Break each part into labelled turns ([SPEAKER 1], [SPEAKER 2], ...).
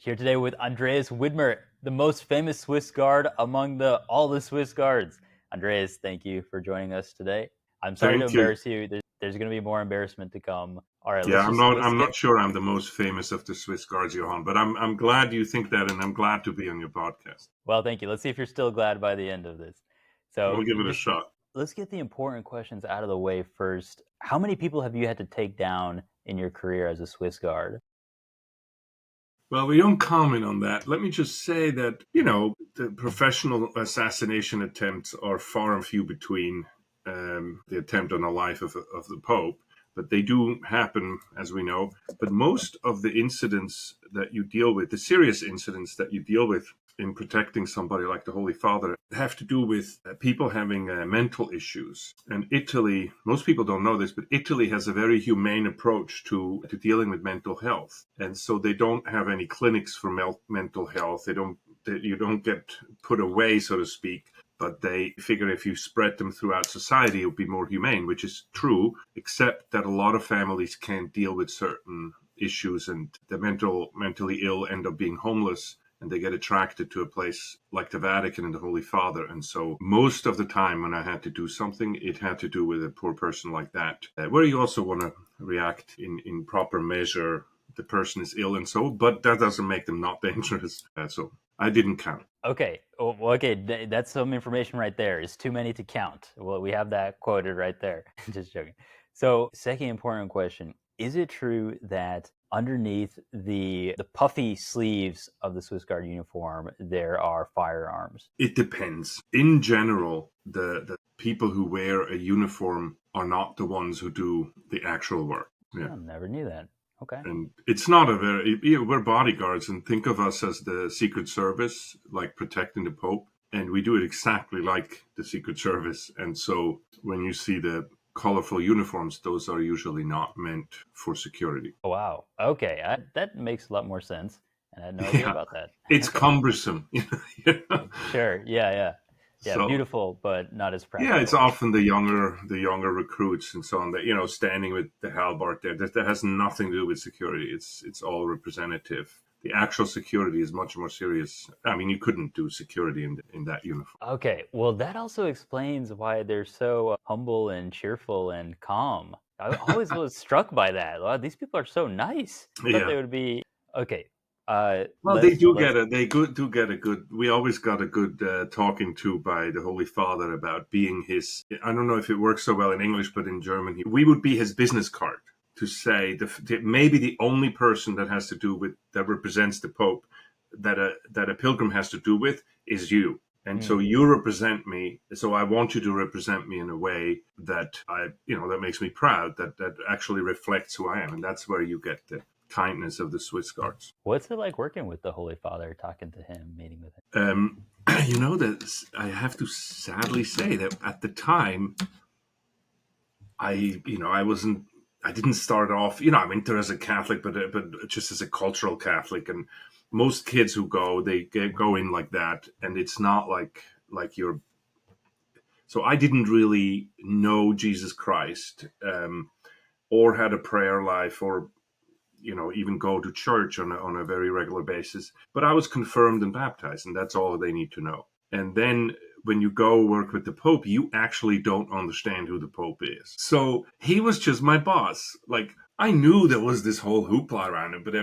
[SPEAKER 1] Here today with Andreas Widmer, the most famous Swiss guard among all the Swiss guards. Andreas, thank you for joining us today. I'm sorry to
[SPEAKER 2] Thank you.
[SPEAKER 1] embarrass you. There's going to be more embarrassment to come. All right,
[SPEAKER 2] Yeah,
[SPEAKER 1] let's
[SPEAKER 2] I'm
[SPEAKER 1] get.
[SPEAKER 2] not sure I'm the most famous of the Swiss guards, Johann, but I'm glad you think that, and I'm glad to be on your podcast.
[SPEAKER 1] Well, thank you. Let's see if you're still glad by the end of this. So
[SPEAKER 2] We'll give it a
[SPEAKER 1] just
[SPEAKER 2] shot.
[SPEAKER 1] let's get the important questions out of the way first. How many people have you had to take down in your career as a Swiss guard?
[SPEAKER 2] Well, we don't comment on that. Let me just say that, the professional assassination attempts are far and few between, the attempt on the life of the Pope. But they do happen, as we know. But most of the incidents that you deal with, the serious incidents that you deal with in protecting somebody like the Holy Father, have to do with people having mental issues. And Italy, most people don't know this, but Italy has a very humane approach to dealing with mental health. And so they don't have any clinics for mental health. You don't get put away, so to speak. But they figure if you spread them throughout society, it would be more humane, which is true, except that a lot of families can't deal with certain issues, and the mentally ill end up being homeless, and they get attracted to a place like the Vatican and the Holy Father. And so most of the time when I had to do something, it had to do with a poor person like that, where you also want to react in proper measure. The person is ill and so, but that doesn't make them not dangerous. So I didn't count.
[SPEAKER 1] Okay. Well, okay. That's some information right there. It's too many to count. Well, we have that quoted right there. Just joking. So, second important question. Is it true that underneath the puffy sleeves of the Swiss Guard uniform, there are firearms?
[SPEAKER 2] It depends. In general, the people who wear a uniform are not the ones who do the actual work. Yeah.
[SPEAKER 1] I never knew that. Okay.
[SPEAKER 2] And it's not we're bodyguards, and think of us as the Secret Service, like protecting the Pope. And we do it exactly like the Secret Service. And so when you see the colorful uniforms, those are usually not meant for security.
[SPEAKER 1] Oh, wow. Okay. That makes a lot more sense. And I had no idea about that.
[SPEAKER 2] It's
[SPEAKER 1] Okay.
[SPEAKER 2] cumbersome.
[SPEAKER 1] Sure. Yeah. Yeah.
[SPEAKER 2] So,
[SPEAKER 1] Beautiful, but not as
[SPEAKER 2] yeah, it's
[SPEAKER 1] practical.
[SPEAKER 2] often the younger recruits and so on that, standing with the halberd there. That has nothing to do with security. It's all representative. The actual security is much more serious. I mean, you couldn't do security in that uniform.
[SPEAKER 1] Okay, well, that also explains why they're so humble and cheerful and calm. I always was struck by that. Wow, these people are so nice. I thought
[SPEAKER 2] Yeah.
[SPEAKER 1] they would be okay.
[SPEAKER 2] Well,
[SPEAKER 1] Let's
[SPEAKER 2] do get a good. We always got a good talking to by the Holy Father about being his. I don't know if it works so well in English, but in German, we would be his business card to say maybe the only person that represents the Pope that a pilgrim has to do with is you. And so you represent me. So I want you to represent me in a way that that makes me proud, that actually reflects who I am. And that's where you get the kindness of the Swiss guards.
[SPEAKER 1] What's it like working with the Holy Father, talking to him, meeting with
[SPEAKER 2] him? That I have to sadly say that at the time, I didn't start off, I'm into as a Catholic, but just as a cultural Catholic. And most kids who they go in like that, and it's not like you're. So I didn't really know Jesus Christ, or had a prayer life, or even go to church on a very regular basis. But I was confirmed and baptized, and that's all they need to know. And then when you go work with the Pope, you actually don't understand who the Pope is. So he was just my boss. Like, I knew there was this whole hoopla around him, but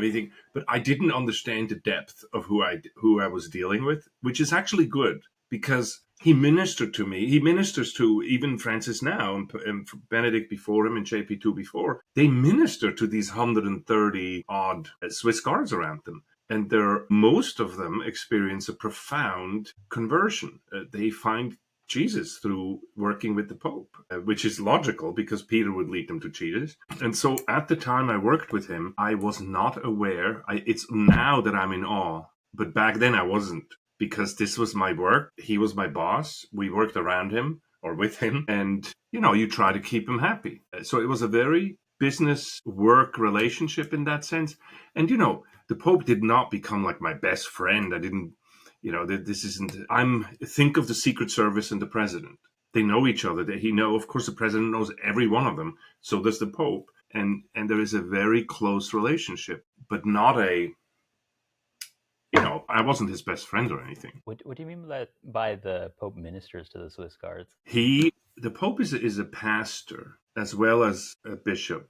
[SPEAKER 2] I didn't understand the depth of who I was dealing with, which is actually good, because he ministered to me. He ministers to even Francis now, and Benedict before him, and JP2 before. They minister to these 130 odd Swiss guards around them. And most of them experience a profound conversion. They find Jesus through working with the Pope, which is logical because Peter would lead them to Jesus. And so at the time I worked with him, I was not aware. It's now that I'm in awe, but back then I wasn't, because this was my work. He was my boss. We worked around him or with him, and you try to keep him happy. So it was a very business work relationship in that sense. And the Pope did not become like my best friend. I didn't, this isn't, think of the Secret Service and the president. They know each other. Of course, the president knows every one of them. So does the Pope. And there is a very close relationship, but not a help. I wasn't his best friend or anything.
[SPEAKER 1] What do you mean by the Pope ministers to the Swiss Guards?
[SPEAKER 2] The Pope is a pastor as well as a bishop.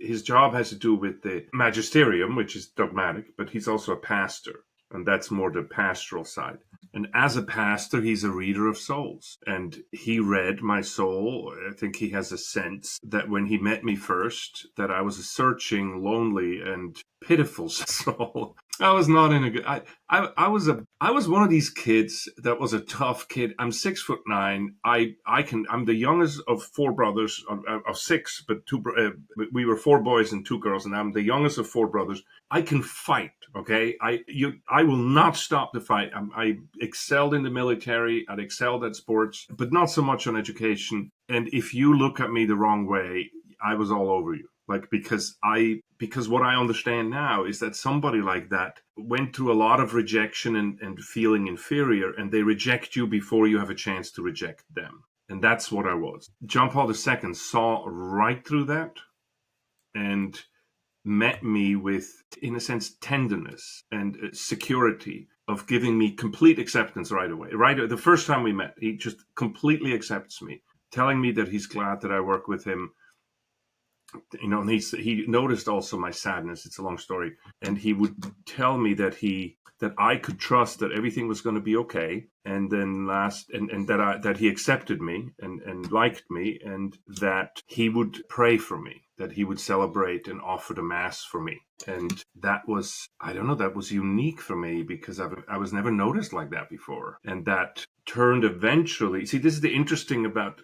[SPEAKER 2] His job has to do with the magisterium, which is dogmatic, but he's also a pastor, and that's more the pastoral side. And as a pastor, he's a reader of souls. And he read my soul. I think he has a sense that when he met me first, that I was a searching, lonely, and pitiful soul. I was not in a good. I was one of these kids that was a tough kid. I'm 6'9". I'm the youngest of four brothers of six, but we were four boys and two girls, and I'm the youngest of four brothers. I can fight. Okay, I will not stop the fight. I excelled in the military. I'd excelled at sports, but not so much on education. And if you look at me the wrong way, I was all over you. Like, because what I understand now is that somebody like that went through a lot of rejection and feeling inferior, and they reject you before you have a chance to reject them. And that's what I was. John Paul II saw right through that and met me with, in a sense, tenderness and security of giving me complete acceptance right away. Right, the first time we met, he just completely accepts me, telling me that he's glad that I work with him. You know, and he noticed also my sadness. It's a long story, and he would tell me that I could trust that everything was going to be okay, and then that he accepted me and liked me, and that he would pray for me, that he would celebrate and offer the mass for me. And that was, I don't know, that was unique for me because I was never noticed like that before. And that turned eventually. See, this is the interesting about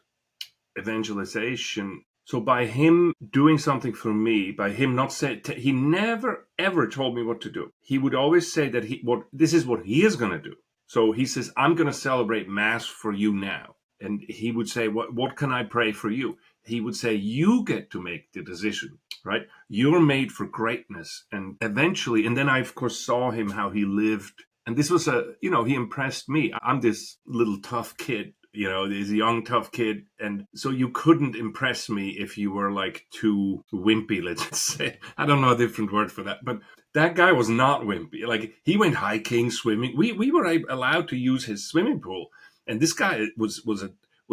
[SPEAKER 2] evangelization. So by him doing something for me, by him not saying, he never ever told me what to do. He would always say that this is what he is going to do. So he says, I'm going to celebrate mass for you now. And he would say, what can I pray for you? He would say, you get to make the decision, right? You're made for greatness. And eventually, and then I, of course, saw him, how he lived. And this was he impressed me. I'm this little tough kid. You know, this young, tough kid. And so you couldn't impress me if you were like too wimpy, let's say. I don't know a different word for that. But that guy was not wimpy. Like, he went hiking, swimming. We were allowed to use his swimming pool. And this guy was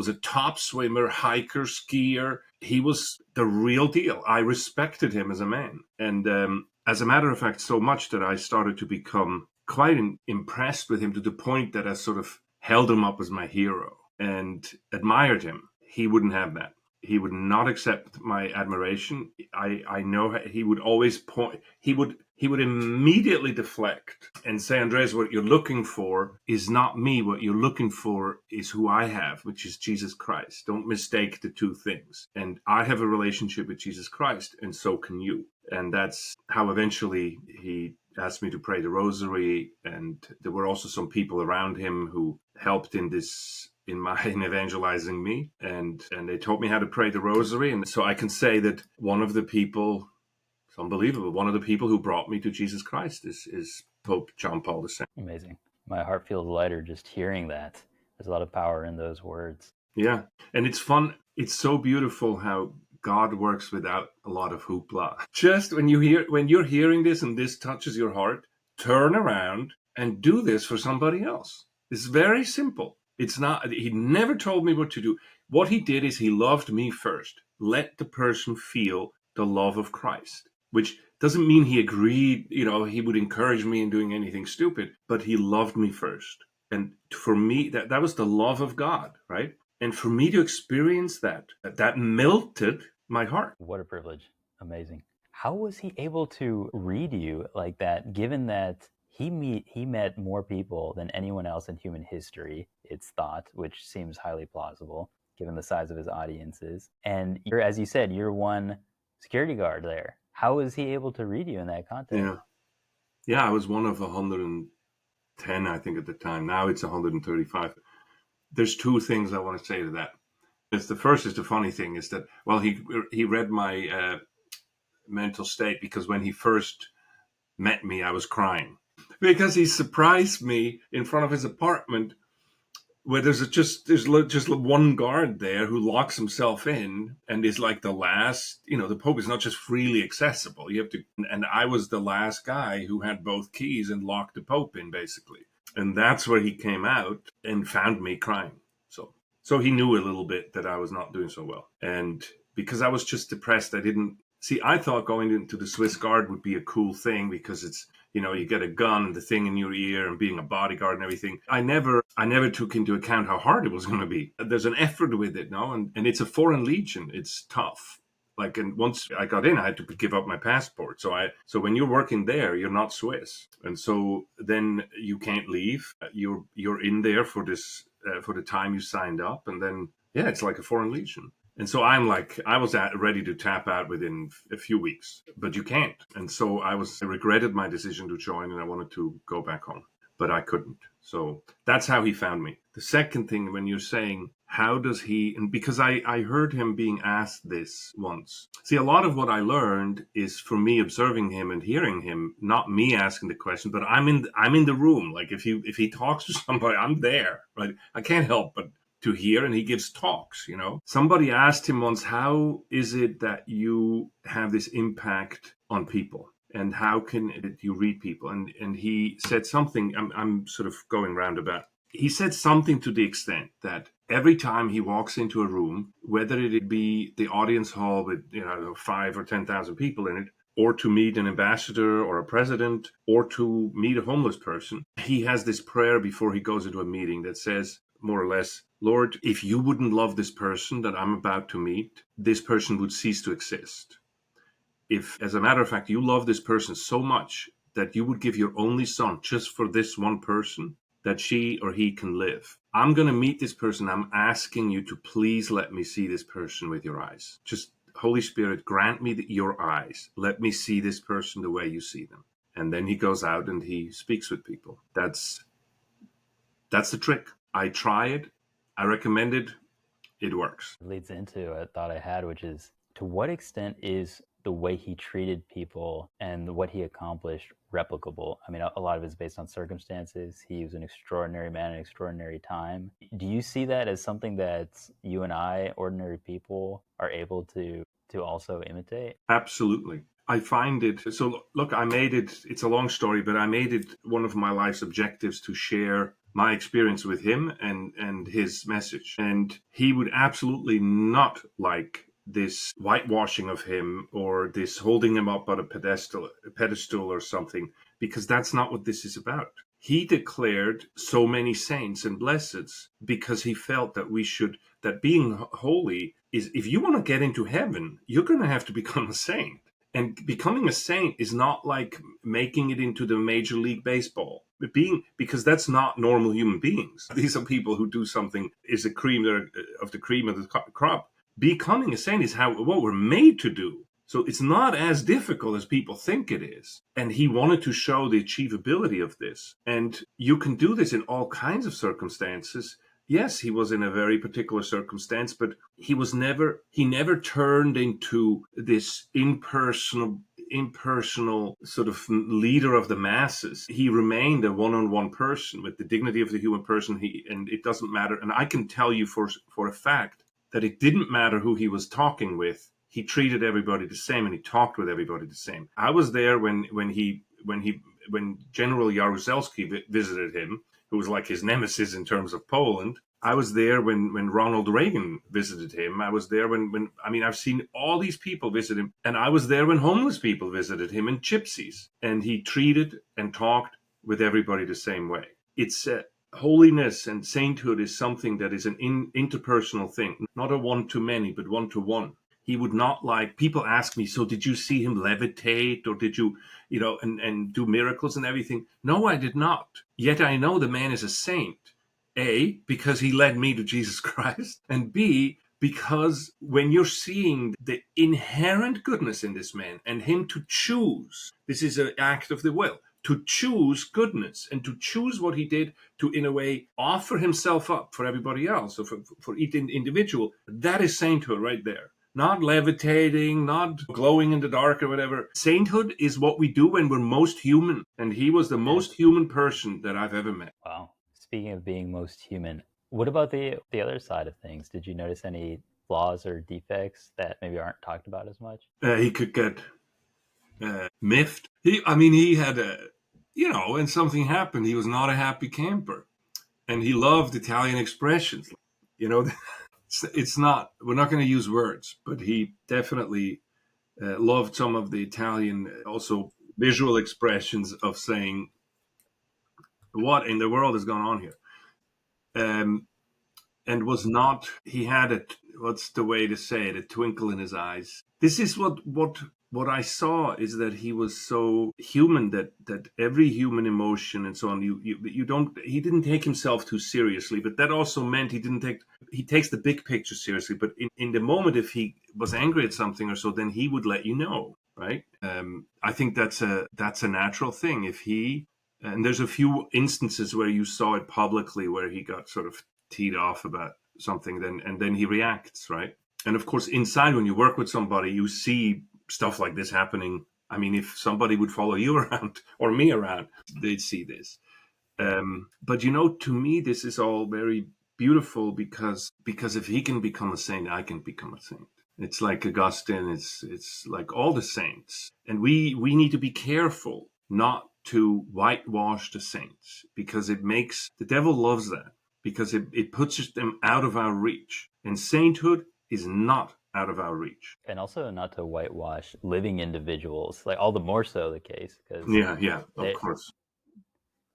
[SPEAKER 2] a top swimmer, hiker, skier. He was the real deal. I respected him as a man. And as a matter of fact, so much that I started to become quite impressed with him, to the point that I sort of held him up as my hero and admired him. He wouldn't have that. He would not accept my admiration. I know he would always point. He would immediately deflect and say, Andreas, what you're looking for is not me. What you're looking for is who I have, which is Jesus Christ. Don't mistake the two things. And I have a relationship with Jesus Christ, and so can you. And that's how eventually he asked me to pray the rosary. And there were also some people around him who helped in evangelizing me, and they taught me how to pray the rosary. And so I can say that one of the people, it's unbelievable, one of the people who brought me to Jesus Christ is Pope John Paul II.
[SPEAKER 1] Amazing. My heart feels lighter just hearing that. There's a lot of power in those words.
[SPEAKER 2] Yeah, and it's fun. It's so beautiful how God works without a lot of hoopla. Just when you're hearing this and this touches your heart, turn around and do this for somebody else. It's very simple. It's not, he never told me what to do. What he did is he loved me first. Let the person feel the love of Christ, which doesn't mean he agreed, he would encourage me in doing anything stupid, but he loved me first. And for me, that was the love of God, right? And for me to experience that melted my heart.
[SPEAKER 1] What a privilege. Amazing. How was he able to read you like that, given that he met more people than anyone else in human history, it's thought, which seems highly plausible given the size of his audiences. And as you said, you're one security guard there. How was he able to read you in that context?
[SPEAKER 2] Yeah, I was one of 110, I think, at the time. Now it's 135. There's two things I want to say to that. The first is, the funny thing is that, well, he read my mental state, because when he first met me, I was crying. Because he surprised me in front of his apartment where there's just one guard there who locks himself in and is like the last. The Pope is not just freely accessible. You have to, and I was the last guy who had both keys and locked the Pope in, basically. And that's where he came out and found me crying. So he knew a little bit that I was not doing so well. And because I was just depressed, I thought going into the Swiss Guard would be a cool thing because it's, you get a gun and the thing in your ear and being a bodyguard and everything. I never took into account how hard it was going to be. There's an effort with it, no? And it's a foreign legion. It's tough. And once I got in, I had to give up my passport. So when you're working there, you're not Swiss. And so then you can't leave. You're in there for this, for the time you signed up. And then, yeah, it's like a foreign legion. And so I was ready to tap out within a few weeks, but you can't. And so I regretted my decision to join, and I wanted to go back home, but I couldn't. So that's how he found me. The second thing, when you're saying, how does he, and because I heard him being asked this once. See, a lot of what I learned is from me observing him and hearing him, not me asking the question, but I'm in the room. Like if he talks to somebody, I'm there, right? I can't help but to hear, and he gives talks. Somebody asked him once, how is it that you have this impact on people, and how can you read people? And he said something, I'm sort of going roundabout. He said something to the extent that every time he walks into a room, whether it be the audience hall with 5 or 10,000 people in it, or to meet an ambassador or a president, or to meet a homeless person, he has this prayer before he goes into a meeting that says, more or less, Lord, if you wouldn't love this person that I'm about to meet, this person would cease to exist. If, as a matter of fact, you love this person so much that you would give your only son just for this one person, that she or he can live. I'm going to meet this person. I'm asking you to please let me see this person with your eyes. Just, Holy Spirit, grant me your eyes. Let me see this person the way you see them. And then he goes out and he speaks with people. That's the trick. I try it. I recommend it. It works.
[SPEAKER 1] It leads into a thought I had, which is, to what extent is the way he treated people and what he accomplished replicable? I mean, a lot of it is based on circumstances. He was an extraordinary man, an extraordinary time. Do you see that as something that you and I, ordinary people, are able to also imitate?
[SPEAKER 2] Absolutely. I find it, so look, it's a long story, but I made it one of my life's objectives to share my experience with him and his message. And he would absolutely not like this whitewashing of him or this holding him up on a pedestal or something, because that's not what this is about. He declared so many saints and blesseds because he felt that being holy is, if you want to get into heaven, you're going to have to become a saint. And becoming a saint is not like making it into the Major League Baseball. Because that's not normal human beings. These are people who do something is the cream of the crop. Becoming a saint is what we're made to do. So it's not as difficult as people think it is. And he wanted to show the achievability of this. And you can do this in all kinds of circumstances. Yes, he was in a very particular circumstance, but he never turned into this impersonal sort of leader of the masses. He remained a one-on-one person with the dignity of the human person. And it doesn't matter. And I can tell you for a fact that it didn't matter who he was talking with. He treated everybody the same, and he talked with everybody the same. I was there when General Jaruzelski visited him, who was like his nemesis in terms of Poland. I was there when Ronald Reagan visited him. I was there I've seen all these people visit him. And I was there when homeless people visited him and gypsies. And he treated and talked with everybody the same way. It's holiness and sainthood is something that is an interpersonal thing, not a one-to-many, but one-to-one. He would not like, people ask me, so did you see him levitate, or did you, and do miracles and everything? No, I did not. Yet I know the man is a saint. A, because he led me to Jesus Christ, and B, because when you're seeing the inherent goodness in this man and him to choose, this is an act of the will, to choose goodness and to choose what he did to, in a way, offer himself up for everybody else, or for each individual, that is sainthood right there. Not levitating, not glowing in the dark or whatever. Sainthood is what we do when we're most human. And he was the most human person that I've ever met.
[SPEAKER 1] Wow. Speaking of being most human, What about the other side of things? Did you notice any flaws or defects that maybe aren't talked about as much?
[SPEAKER 2] He could get miffed. He had when something happened, he was not a happy camper, and he loved Italian expressions. You know, it's not. We're not going to use words, but he definitely loved some of the Italian also visual expressions of saying, "What in the world has gone on here?" And was not. He had what's the way to say it? A twinkle in his eyes. This is what I saw is that he was so human that every human emotion and so on. You don't. He didn't take himself too seriously, but that also meant he takes the big picture seriously. But in the moment, if he was angry at something or so, then he would let you know, right? I think that's a natural thing. And there's a few instances where you saw it publicly where he got sort of teed off about something, then he reacts, right? And of course, inside, when you work with somebody, you see stuff like this happening. I mean, if somebody would follow you around or me around, they'd see this. But to me, this is all very beautiful because if he can become a saint, I can become a saint. It's like Augustine. It's like all the saints, and we need to be careful not to whitewash the saints, because the devil loves that, because it puts them out of our reach, and sainthood is not out of our reach.
[SPEAKER 1] And also not to whitewash living individuals, like all the more so the case, because
[SPEAKER 2] of course.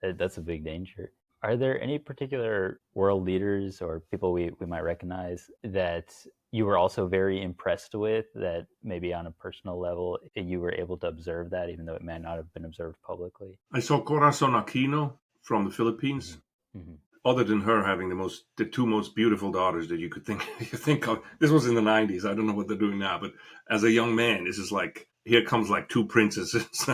[SPEAKER 1] That's a big danger. Are there any particular world leaders or people we might recognize that you were also very impressed with, that maybe on a personal level you were able to observe that, even though it may not have been observed publicly?
[SPEAKER 2] I saw Corazon Aquino from the Philippines. Mm-hmm. Other than her having the two most beautiful daughters that you could think of. This was in the 90s. I don't know what they're doing now, but as a young man, this is like, here comes like two princesses.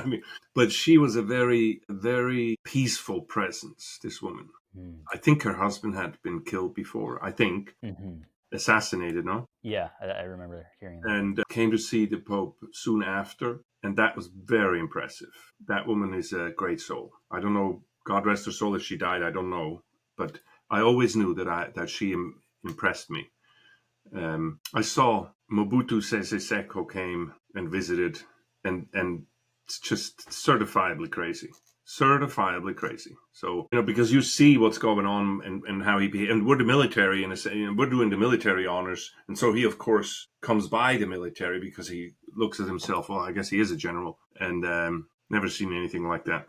[SPEAKER 2] But she was a very, very peaceful presence, this woman. Mm. I think her husband had been killed before. I think. Mm-hmm. Assassinated, no?
[SPEAKER 1] Yeah, I remember hearing that.
[SPEAKER 2] And came to see the Pope soon after. And that was very impressive. That woman is a great soul. I don't know, God rest her soul, if she died, I don't know. But I always knew that she impressed me. I saw Mobutu Sese Seko came and visited, and it's just certifiably crazy. So, because you see what's going on and how he behaves, and we're the military, and we're doing the military honors. And so he, of course, comes by the military because he looks at himself, well, I guess he is a general, and never seen anything like that.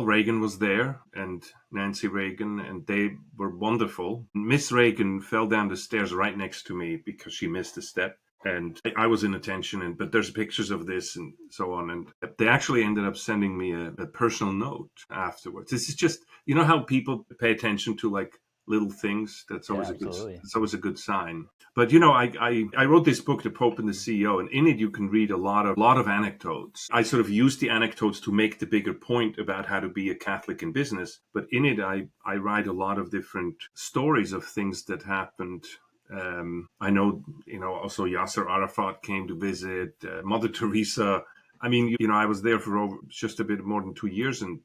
[SPEAKER 2] Reagan was there, and Nancy Reagan, and they were wonderful. Miss Reagan fell down the stairs right next to me because she missed a step, and I was in attention. But there's pictures of this and so on, and they actually ended up sending me a personal note afterwards. This is just, how people pay attention to like little things. That's always a good sign. But I wrote this book, The Pope and the CEO, and in it you can read a lot of anecdotes. I sort of use the anecdotes to make the bigger point about how to be a Catholic in business. But in it, I write a lot of different stories of things that happened. I know, also Yasser Arafat came to visit, Mother Teresa. I mean, I was there for just a bit more than 2 years, and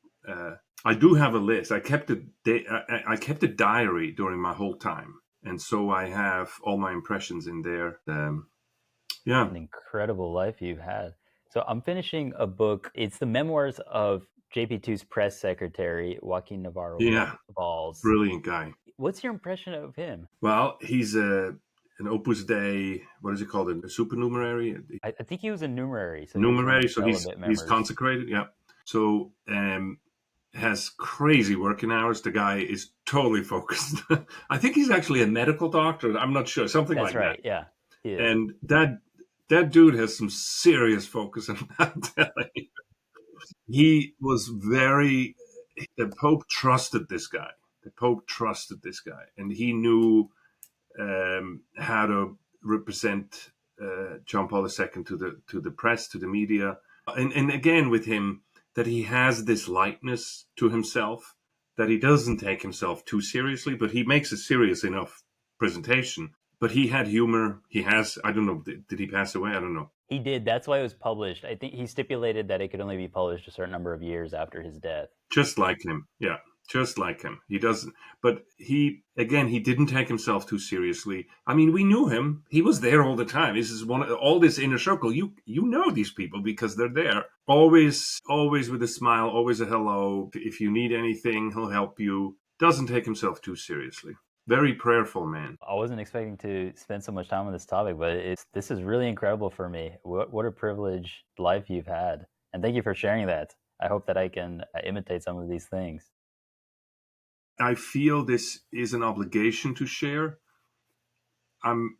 [SPEAKER 2] I do have a list. I kept a diary during my whole time. And so I have all my impressions in there.
[SPEAKER 1] An incredible life you've had. So I'm finishing a book. It's the memoirs of JP2's press secretary, Joaquin Navarro-Valls.
[SPEAKER 2] Brilliant guy.
[SPEAKER 1] What's your impression of him?
[SPEAKER 2] Well, he's an Opus Dei, what is it called? A supernumerary?
[SPEAKER 1] I think he was a numerary.
[SPEAKER 2] So he's consecrated, yeah. So has crazy working hours. The guy is totally focused. I think he's actually a medical doctor. I'm not sure. Something
[SPEAKER 1] That's
[SPEAKER 2] like
[SPEAKER 1] right.
[SPEAKER 2] that.
[SPEAKER 1] Yeah. He is.
[SPEAKER 2] And that dude has some serious focus. I'm telling you. He was the Pope trusted this guy. And he knew how to represent John Paul II to the press, to the media. And again, with him, that he has this lightness to himself, that he doesn't take himself too seriously, but he makes a serious enough presentation. But he had humor. I don't know, did he pass away? I don't know.
[SPEAKER 1] He did. That's why it was published. I think he stipulated that it could only be published a certain number of years after his death.
[SPEAKER 2] Just like him, yeah. just like him. He doesn't, but he, again, he didn't take himself too seriously. I mean, we knew him. He was there all the time. This is all this inner circle. You know these people because they're there. Always with a smile, always a hello. If you need anything, he'll help you. Doesn't take himself too seriously. Very prayerful man.
[SPEAKER 1] I wasn't expecting to spend so much time on this topic, but this is really incredible for me. What a privileged life you've had. And thank you for sharing that. I hope that I can imitate some of these things.
[SPEAKER 2] I feel this is an obligation to share. I'm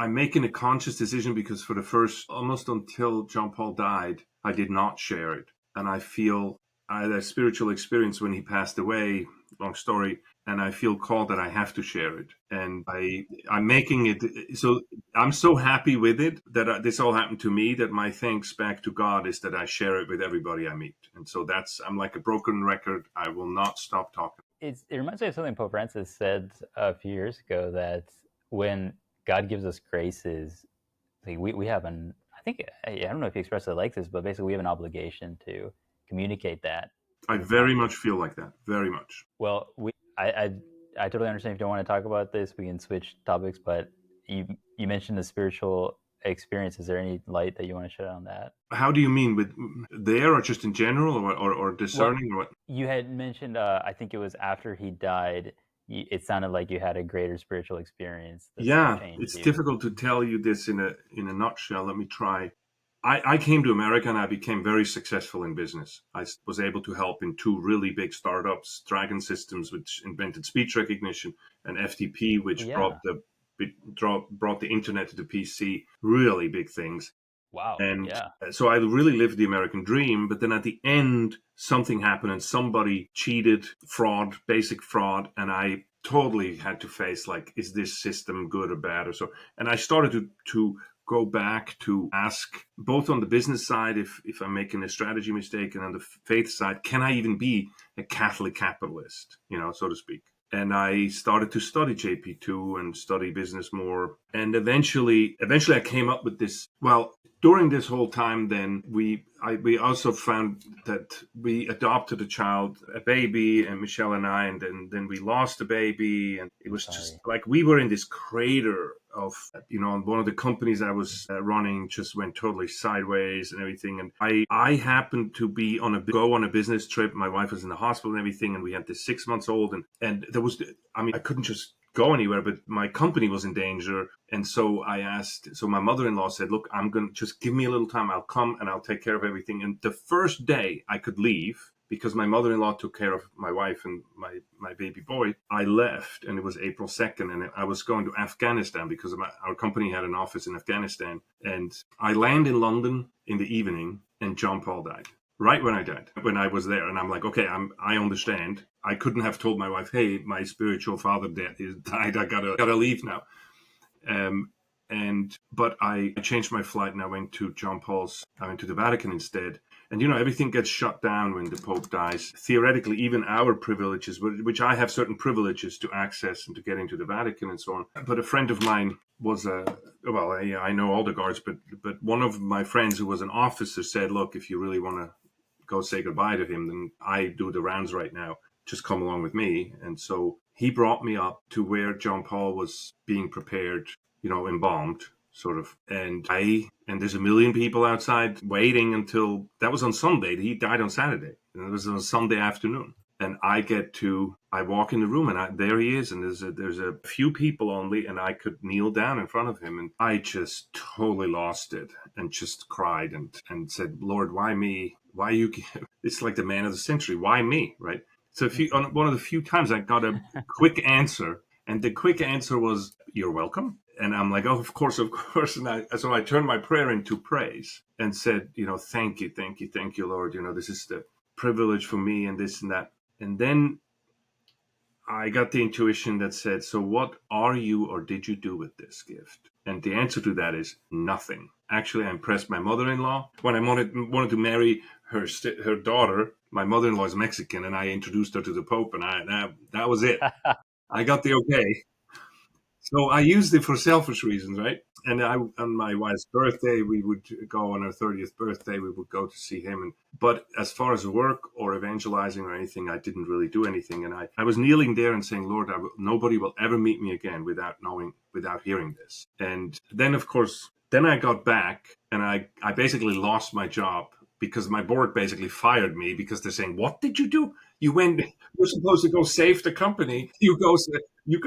[SPEAKER 2] making a conscious decision because for the first, almost until John Paul died, I did not share it. And I feel I had a spiritual experience when he passed away, long story, and I feel called that I have to share it. And I'm making it, so I'm so happy with it that this all happened to me, that my thanks back to God is that I share it with everybody I meet. And so I'm like a broken record. I will not stop talking.
[SPEAKER 1] It reminds me of something Pope Francis said a few years ago, that when God gives us graces, like we have I don't know if he expressed it like this, but basically we have an obligation to communicate that.
[SPEAKER 2] I very much feel like that. Very much.
[SPEAKER 1] Well, I totally understand if you don't want to talk about this. We can switch topics, but you mentioned the spiritual experience. Is there any light that you want to shed on that?
[SPEAKER 2] How do you mean, with there, or just in general, or discerning, or what?
[SPEAKER 1] You had mentioned, I think it was after he died, it sounded like you had a greater spiritual experience.
[SPEAKER 2] Yeah, it's difficult to tell you this in a nutshell. Let me try. I came to America and I became very successful in business. I was able to help in two really big startups, Dragon Systems, which invented speech recognition, and FTP, which brought the internet to the PC, really big things.
[SPEAKER 1] Wow.
[SPEAKER 2] And so I really lived the American dream, but then at the end, something happened and somebody cheated, basic fraud. And I totally had to face, like, is this system good or bad or so? And I started to go back to ask, both on the business side, if I'm making a strategy mistake, and on the faith side, can I even be a Catholic capitalist, so to speak? And I started to study JP2 and study business more. And eventually I came up with this. Well, during this whole time, then we also found that we adopted a baby, and Michelle and I, and then we lost the baby. And it was just like we were in this crater of, one of the companies I was running just went totally sideways and everything. And I happened to be go on a business trip. My wife was in the hospital and everything, and we had this 6 months old, and there was, I couldn't just go anywhere, but my company was in danger. And so my mother-in-law said, look, I'm going to just give me a little time. I'll come and I'll take care of everything. And the first day I could leave, because my mother-in-law took care of my wife and my baby boy, I left, and it was April 2nd, and I was going to Afghanistan because our company had an office in Afghanistan. And I land in London in the evening, and John Paul died. Right when I was there. And I'm like, okay, I understand. I couldn't have told my wife, hey, my spiritual father died. I gotta leave now. But I changed my flight, and I went to I went to the Vatican instead. And, everything gets shut down when the Pope dies. Theoretically, even our privileges, which I have certain privileges to access and to get into the Vatican and so on. But a friend of mine was I know all the guards, but one of my friends who was an officer said, look, if you really want to go say goodbye to him, then I do the rounds right now. Just come along with me. And so he brought me up to where John Paul was being prepared, embalmed, sort of. And there's a million people outside waiting until, that was on Sunday. He died on Saturday. And it was on Sunday afternoon. And I walk in the room, and there he is. And there's a few people only, and I could kneel down in front of him. And I just totally lost it and just cried and said, Lord, why me? Why you? It's like the man of the century. Why me? Right. So on one of the few times I got a quick answer, and the quick answer was, you're welcome. And I'm like, oh, of course. And so I turned my prayer into praise and said, thank you, Lord. This is the privilege for me, and this and that. And then I got the intuition that said, so what are you, or did you do with this gift? And the answer to that is nothing. Actually, I impressed my mother-in-law. When I wanted to marry her daughter, my mother-in-law is Mexican, and I introduced her to the Pope, and that was it. I got the okay. So I used it for selfish reasons, right? And on my wife's birthday, we would go on her 30th birthday. We would go to see him. But as far as work or evangelizing or anything, I didn't really do anything. And I was kneeling there and saying, Lord, nobody will ever meet me again without hearing this. And then, of course, then I got back and I basically lost my job because my board basically fired me because they're saying, what did you do? You're supposed to go save the company. You go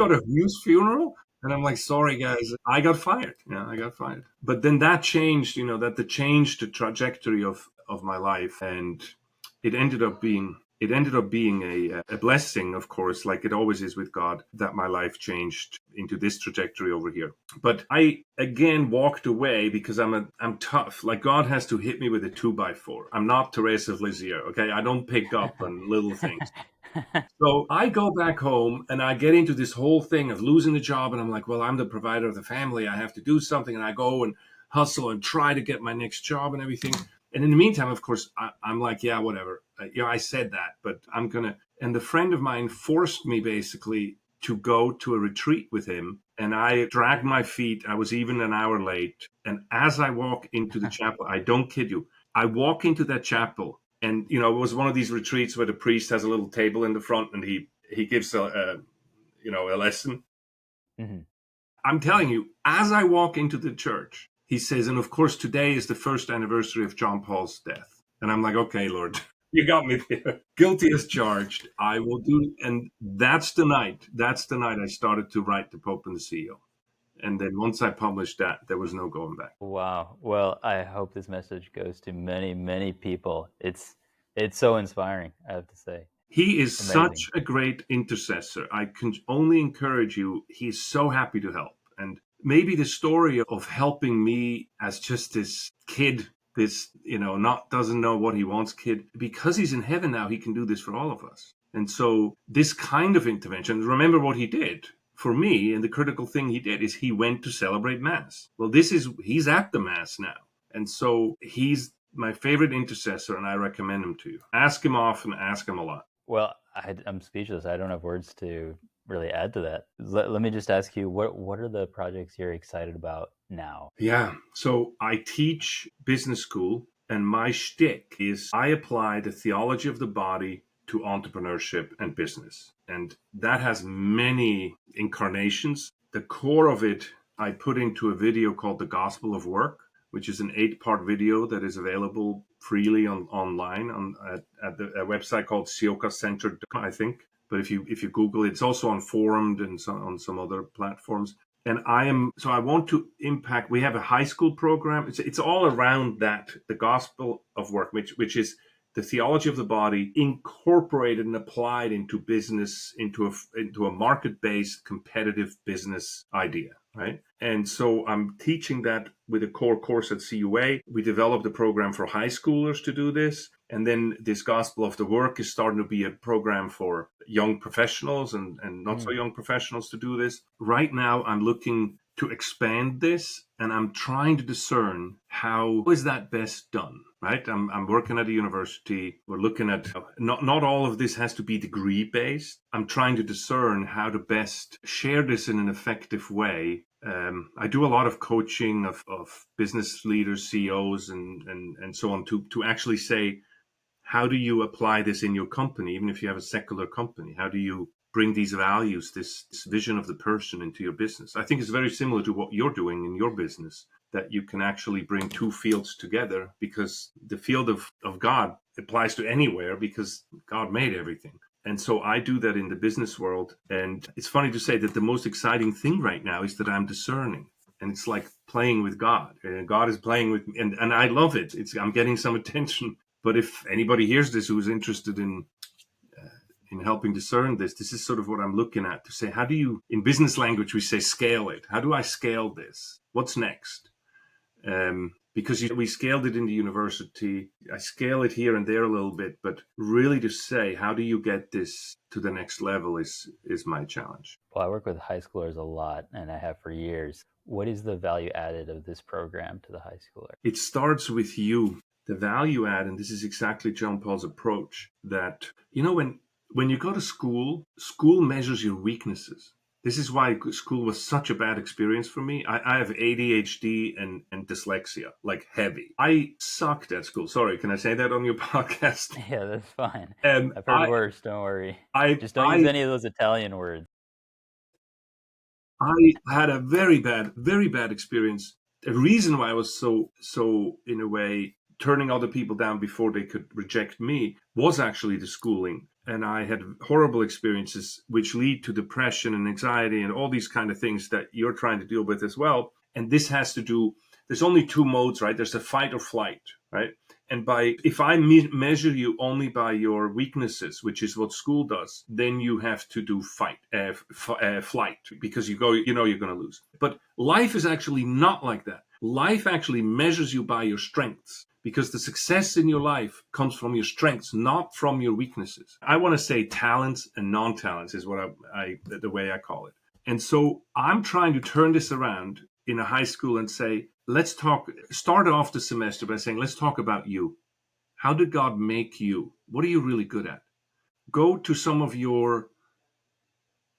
[SPEAKER 2] to Hugh's funeral? And I'm like, sorry, guys, I got fired. Yeah, I got fired. But then that changed, that changed the trajectory of my life. And it ended up being a blessing, of course, like it always is with God, that my life changed into this trajectory over here. But I again walked away because I'm tough. Like God has to hit me with a 2x4. I'm not Teresa of Lisieux. Okay, I don't pick up on little things. So I go back home and I get into this whole thing of losing the job. And I'm like, well, I'm the provider of the family. I have to do something. And I go and hustle and try to get my next job and everything. And in the meantime, of course, I'm like, yeah, whatever. I said that, but I'm going to. And the friend of mine forced me basically to go to a retreat with him. And I dragged my feet. I was even an hour late. And as I walk into the chapel, I don't kid you, I walk into that chapel. And, it was one of these retreats where the priest has a little table in the front and he gives a lesson.
[SPEAKER 1] Mm-hmm.
[SPEAKER 2] I'm telling you, as I walk into the church, he says, and of course, today is the first anniversary of John Paul's death. And I'm like, okay, Lord, you got me there. Guilty as charged. I will do. And that's the night I started to write The Pope and the CEO. And then once I published that, there was no going back.
[SPEAKER 1] Wow. Well, I hope this message goes to many, many people. It's so inspiring, I have to say.
[SPEAKER 2] He is
[SPEAKER 1] Amazing.
[SPEAKER 2] such a great intercessor. I can only encourage you. He's so happy to help. And maybe the story of helping me as just this kid, this, doesn't know what he wants kid, because he's in heaven now, he can do this for all of us. And so this kind of intervention, remember what he did for me, and the critical thing he did is he went to celebrate Mass. Well, he's at the Mass now. And so he's my favorite intercessor, and I recommend him to you. Ask him often, ask him a lot.
[SPEAKER 1] Well, I'm speechless. I don't have words to really add to that. Let me just ask you, what are the projects you're excited about now?
[SPEAKER 2] Yeah, so I teach business school, and my shtick is I apply the theology of the body to entrepreneurship and business. And that has many incarnations. The core of it, I put into a video called The Gospel of Work, which is an 8-part video that is available freely online at the website called Sioka Center, I think. But if you Google it, it's also on Forum and on some other platforms. And I want to impact. We have a high school program. It's all around that, the Gospel of Work, which is the theology of the body incorporated and applied into business, into a market-based competitive business idea, right? And so I'm teaching that with a core course at CUA. We developed a program for high schoolers to do this. And then this Gospel of the Work is starting to be a program for young professionals and not so young professionals to do this. Right now, I'm looking to expand this, and I'm trying to discern how is that best done, right? I'm working at a university. We're looking at, not all of this has to be degree based. I'm trying to discern how to best share this in an effective way. I do a lot of coaching of business leaders, CEOs, and so on to actually say, how do you apply this in your company, even if you have a secular company? How do you bring these values, this vision of the person into your business? I think it's very similar to what you're doing in your business, that you can actually bring two fields together, because the field of God applies to anywhere because God made everything. And so I do that in the business world. And it's funny to say that the most exciting thing right now is that I'm discerning. And it's like playing with God. And God is playing with me. And I love it. I'm getting some attention. But if anybody hears this who's interested in helping discern this is sort of what I'm looking at, to say, how do you, in business language, we say scale it. How do I scale this? What's next? Because we scaled it in the university. I scale it here and there a little bit, but really to say, how do you get this to the next level is my challenge.
[SPEAKER 1] Well, I work with high schoolers a lot, and I have for years. What is the value added of this program to the high schooler?
[SPEAKER 2] It starts with you. The value add, and this is exactly John Paul's approach, that, when you go to school measures your weaknesses. This is why school was such a bad experience for me. I have ADHD and dyslexia, like heavy. I sucked at school. Sorry, can I say that on your podcast?
[SPEAKER 1] Yeah, that's fine.
[SPEAKER 2] Um,
[SPEAKER 1] I've heard
[SPEAKER 2] I,
[SPEAKER 1] worse. Don't worry.
[SPEAKER 2] I,
[SPEAKER 1] Just don't use
[SPEAKER 2] I,
[SPEAKER 1] any of those Italian words.
[SPEAKER 2] I had a very bad experience. The reason why I was so in a way turning other people down before they could reject me was actually the schooling. And I had horrible experiences which lead to depression and anxiety and all these kind of things that you're trying to deal with as well. And this has to do, there's only two modes, right? There's a fight or flight, right? And if I measure you only by your weaknesses, which is what school does, then you have to do flight, because you know you're going to lose. But life is actually not like that. Life actually measures you by your strengths, because the success in your life comes from your strengths, not from your weaknesses. I want to say talents and non-talents is what the way I call it. And so I'm trying to turn this around in a high school and say, start off the semester by saying, let's talk about you. How did God make you? What are you really good at? Go to some of your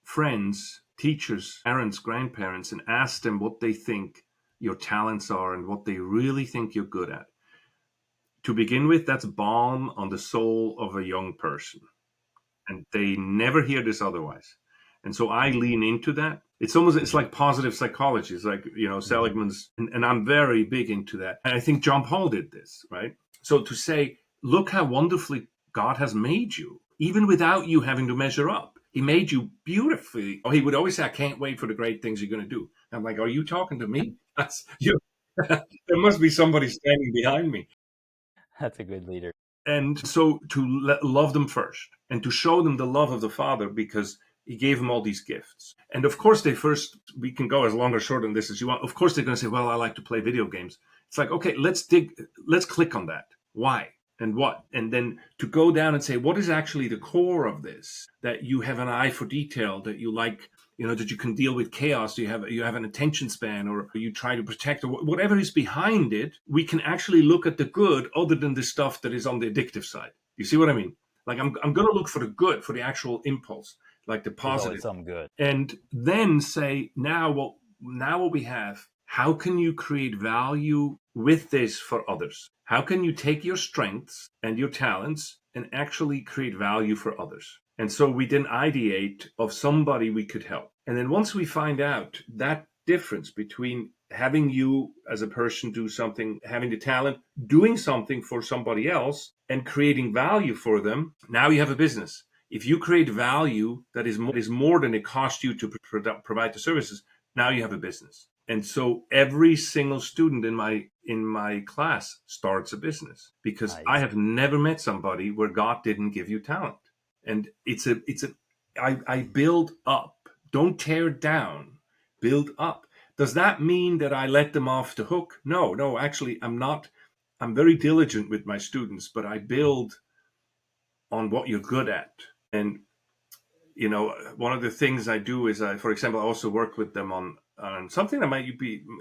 [SPEAKER 2] friends, teachers, parents, grandparents, and ask them what they think your talents are and what they really think you're good at. To begin with, that's balm on the soul of a young person. And they never hear this otherwise. And so I lean into that. It's like positive psychology. It's like, Seligman's, and I'm very big into that. And I think John Paul did this, right? So to say, look how wonderfully God has made you, even without you having to measure up. He made you beautifully. Oh, he would always say, I can't wait for the great things you're going to do. I'm like, are you talking to me? That's you. There must be somebody standing behind me.
[SPEAKER 1] That's a good leader.
[SPEAKER 2] And so to love them first and to show them the love of the Father, because he gave them all these gifts. And of course, we can go as long or short on this as you want. Of course, they're going to say, well, I like to play video games. It's like, okay, let's click on that. Why and what? And then to go down and say, what is actually the core of this? That you have an eye for detail, that you like, that you can deal with chaos, you have an attention span, or you try to protect, or whatever is behind it. We can actually look at the good other than the stuff that is on the addictive side. You see what I mean? Like I'm going to look for the good, for the actual impulse, like the positive.
[SPEAKER 1] There's always some good.
[SPEAKER 2] And then say, now what we have, how can you create value with this for others? How can you take your strengths and your talents and actually create value for others? And so we then ideate of somebody we could help. And then once we find out that difference between having you as a person do something, having the talent, doing something for somebody else and creating value for them, now you have a business. If you create value that is more than it costs you to provide the services, now you have a business. And so every single student in my class starts a business, because nice. I have never met somebody where God didn't give you talent. And I build up, don't tear down, build up. Does that mean that I let them off the hook? No, actually, I'm not. I'm very diligent with my students, but I build on what you're good at. And, one of the things I do is for example, I also work with them on something that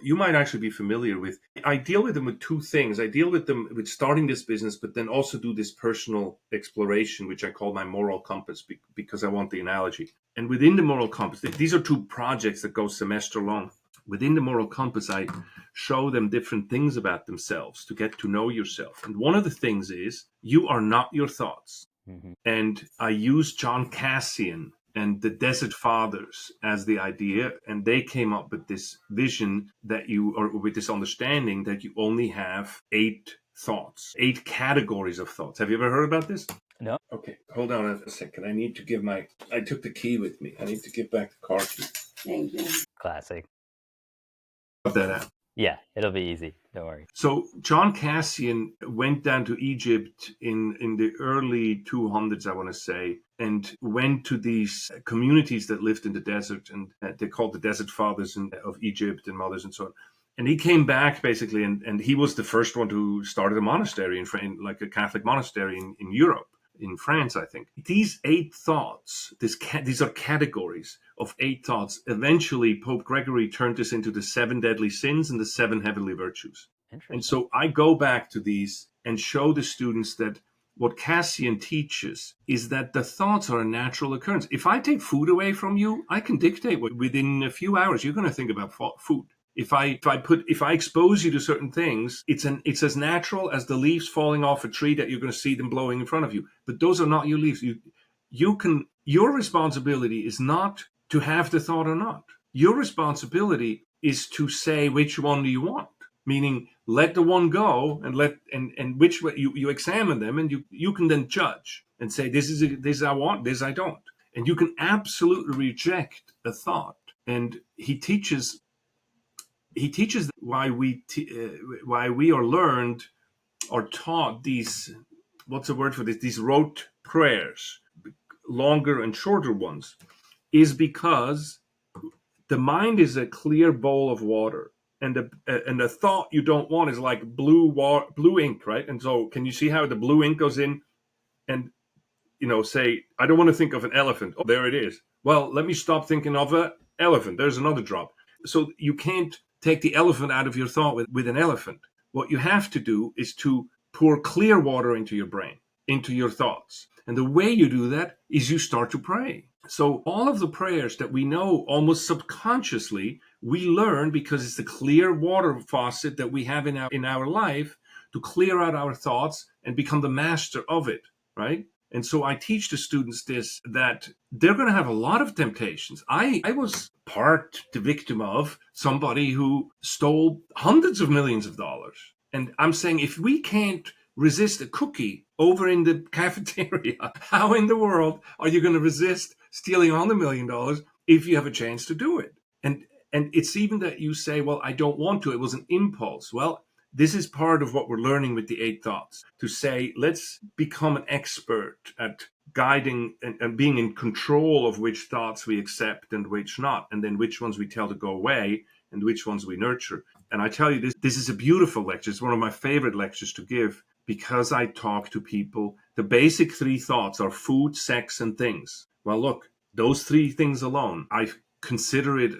[SPEAKER 2] you might actually be familiar with. I deal with them with two things. I deal with them with starting this business, but then also do this personal exploration, which I call my moral compass, because I want the analogy. And within the moral compass, these are two projects that go semester long. Within the moral compass, I show them different things about themselves to get to know yourself. And one of the things is, you are not your thoughts. Mm-hmm. And I use John Cassian and the Desert Fathers as the idea, and they came up with this vision with this understanding that you only have 8 thoughts, 8 categories of thoughts. Have you ever heard about this?
[SPEAKER 1] No.
[SPEAKER 2] Okay, hold on a second. I took the key with me. I need to give back the car key. Thank you.
[SPEAKER 1] Classic.
[SPEAKER 2] Got that out.
[SPEAKER 1] Yeah, it'll be easy. Don't worry.
[SPEAKER 2] So John Cassian went down to Egypt in the early 200s, I want to say, and went to these communities that lived in the desert, and they called the Desert Fathers of Egypt and mothers and so on. And he came back basically, and he was the first one to start a monastery like a Catholic monastery in Europe. In France, I think. These 8 thoughts, these are categories of 8 thoughts. Eventually, Pope Gregory turned this into the 7 deadly sins and the 7 heavenly virtues. And so I go back to these and show the students that what Cassian teaches is that the thoughts are a natural occurrence. If I take food away from you, I can dictate within a few hours you're going to think about food. If I expose you to certain things, it's as natural as the leaves falling off a tree that you're going to see them blowing in front of you. But those are not your leaves. Your responsibility is not to have the thought or not. Your responsibility is to say which one do you want. Meaning, let the one go and which way you examine them, and you can then judge and say this I want, this I don't, and you can absolutely reject a thought. And he teaches why we are learned or taught these, what's the word for this, these rote prayers, longer and shorter ones, is because the mind is a clear bowl of water. And the thought you don't want is like blue ink, right? And so, can you see how the blue ink goes in and say, I don't want to think of an elephant. Oh, there it is. Well, let me stop thinking of an elephant. There's another drop. So you can't take the elephant out of your thought with an elephant. What you have to do is to pour clear water into your brain, into your thoughts. And the way you do that is you start to pray. So all of the prayers that we know almost subconsciously, we learn because it's the clear water faucet that we have in our life to clear out our thoughts and become the master of it, right? And so I teach the students this, that they're going to have a lot of temptations. I was part the victim of somebody who stole hundreds of millions of dollars. And I'm saying, if we can't resist a cookie over in the cafeteria, how in the world are you going to resist stealing $100 million if you have a chance to do it? And it's even that you say, well, I don't want to. It was an impulse. Well, this is part of what we're learning with the 8 thoughts, to say, let's become an expert at guiding and being in control of which thoughts we accept and which not, and then which ones we tell to go away and which ones we nurture. And I tell you, this is a beautiful lecture. It's one of my favorite lectures to give, because I talk to people. The basic 3 thoughts are food, sex, and things. Well, look, those 3 things alone, I consider it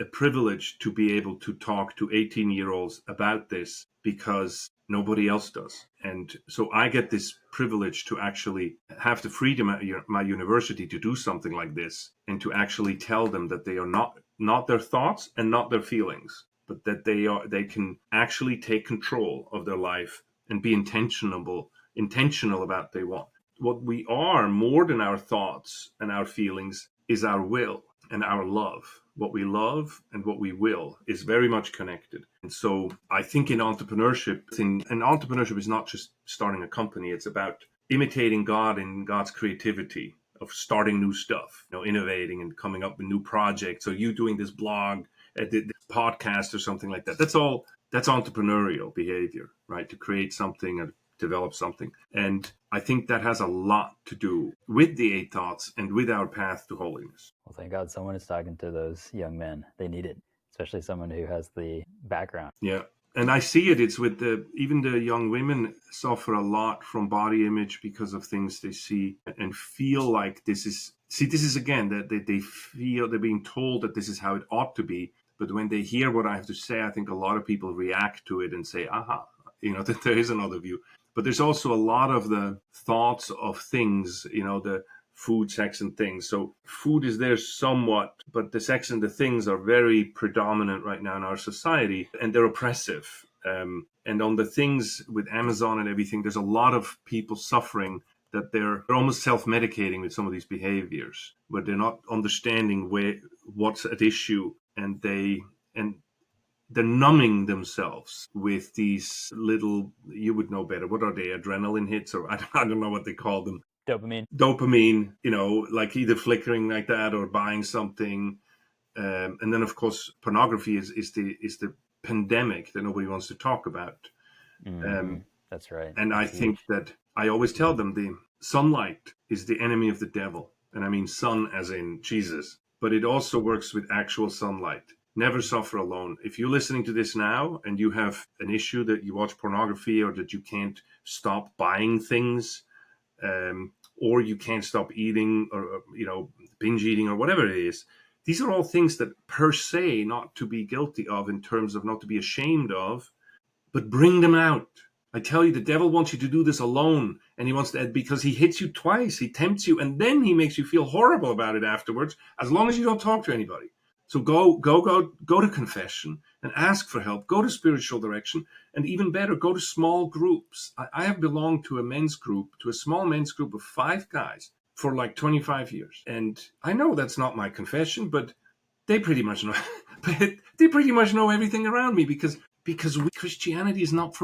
[SPEAKER 2] a privilege to be able to talk to 18-year-olds about this, because nobody else does. And so I get this privilege to actually have the freedom at my university to do something like this, and to actually tell them that they are not their thoughts and not their feelings, but that they can actually take control of their life and be intentional about they want. What we are more than our thoughts and our feelings is our will and our love. What we love and what we will is very much connected. And so I think in entrepreneurship, and entrepreneurship is not just starting a company, it's about imitating God and God's creativity of starting new stuff, innovating and coming up with new projects. So you doing this blog, this podcast or something like that. That's entrepreneurial behavior, right? To create something and develop something. And I think that has a lot to do with the 8 thoughts and with our path to holiness.
[SPEAKER 1] Well, thank God someone is talking to those young men. They need it, especially someone who has the background.
[SPEAKER 2] Yeah. And I see it. It's with even the young women suffer a lot from body image because of things they see and feel like this is again, that they feel they're being told that this is how it ought to be. But when they hear what I have to say, I think a lot of people react to it and say, aha, that there is another view. But there's also a lot of the thoughts of things, the food, sex, and things. So food is there somewhat, but the sex and the things are very predominant right now in our society, and they're oppressive. And on the things with Amazon and everything, there's a lot of people suffering that they're almost self-medicating with some of these behaviors, where they're not understanding what's at issue, and they're numbing themselves with these little, you would know better, what are they, adrenaline hits, or I don't know what they call them. Dopamine, like either flickering like that or buying something. And then, of course, pornography is the pandemic that nobody wants to talk about.
[SPEAKER 1] That's right.
[SPEAKER 2] And I think that I always tell them the sunlight is the enemy of the devil. And I mean sun as in Jesus, but it also works with actual sunlight. Never suffer alone. If you're listening to this now and you have an issue that you watch pornography, or that you can't stop buying things, or you can't stop eating, or binge eating, or whatever it is, these are all things that per se not to be guilty of, in terms of not to be ashamed of, but bring them out. I tell you, the devil wants you to do this alone, and he wants to, because he hits you twice, he tempts you, and then he makes you feel horrible about it afterwards, as long as you don't talk to anybody. So go to confession and ask for help. Go to spiritual direction, and even better, go to small groups. I have belonged to a small men's group of 5 guys for like 25 years, and I know that's not my confession, but they pretty much know. They pretty much know everything around me because Christianity is not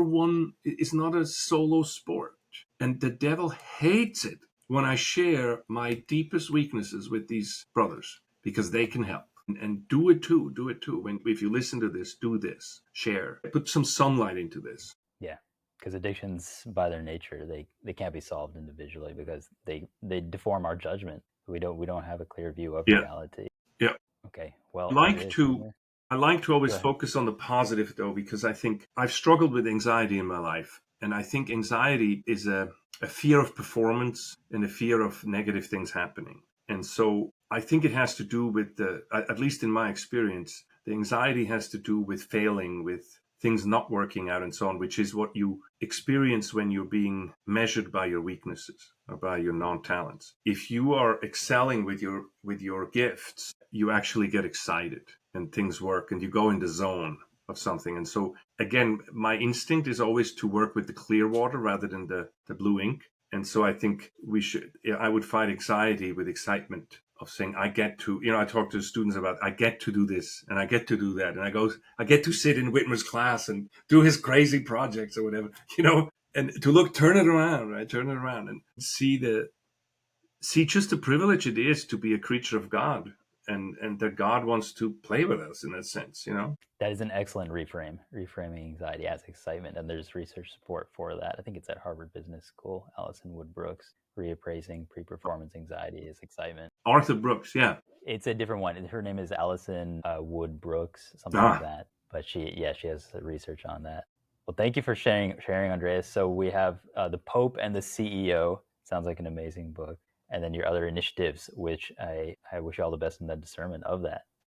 [SPEAKER 2] it's not a solo sport. And the devil hates it when I share my deepest weaknesses with these brothers because they can help. And do it too. If you listen to this, do this. Share. Put some sunlight into this.
[SPEAKER 1] Yeah. Because addictions, by their nature, they can't be solved individually because they deform our judgment. We don't have a clear view of reality.
[SPEAKER 2] Yeah.
[SPEAKER 1] Okay. Well,
[SPEAKER 2] I like to always focus on the positive, though, because I think I've struggled with anxiety in my life. And I think anxiety is a fear of performance and a fear of negative things happening. And so I think it has to do with at least in my experience, the anxiety has to do with failing, with things not working out and so on, which is what you experience when you're being measured by your weaknesses or by your non-talents. If you are excelling with your gifts, you actually get excited and things work and you go in the zone of something. And so again, my instinct is always to work with the clear water rather than the blue ink. And so I think I would fight anxiety with excitement of saying, I get to, I talk to students about, I get to do this and I get to do that. And I get to sit in Widmer's class and do his crazy projects or whatever, and to turn it around, right? Turn it around and see just the privilege it is to be a creature of God. And that God wants to play with us in that sense,
[SPEAKER 1] That is an excellent reframing anxiety as excitement, and there's research support for that. I think it's at Harvard Business School. Alison Wood Brooks, reappraising pre-performance anxiety as excitement.
[SPEAKER 2] Arthur Brooks, yeah.
[SPEAKER 1] It's a different one. Her name is Alison Wood Brooks, something like that. But she has research on that. Well, thank you for sharing, Andreas. So we have The Pope and the CEO. Sounds like an amazing book. And then your other initiatives, which I wish you all the best in the discernment of that.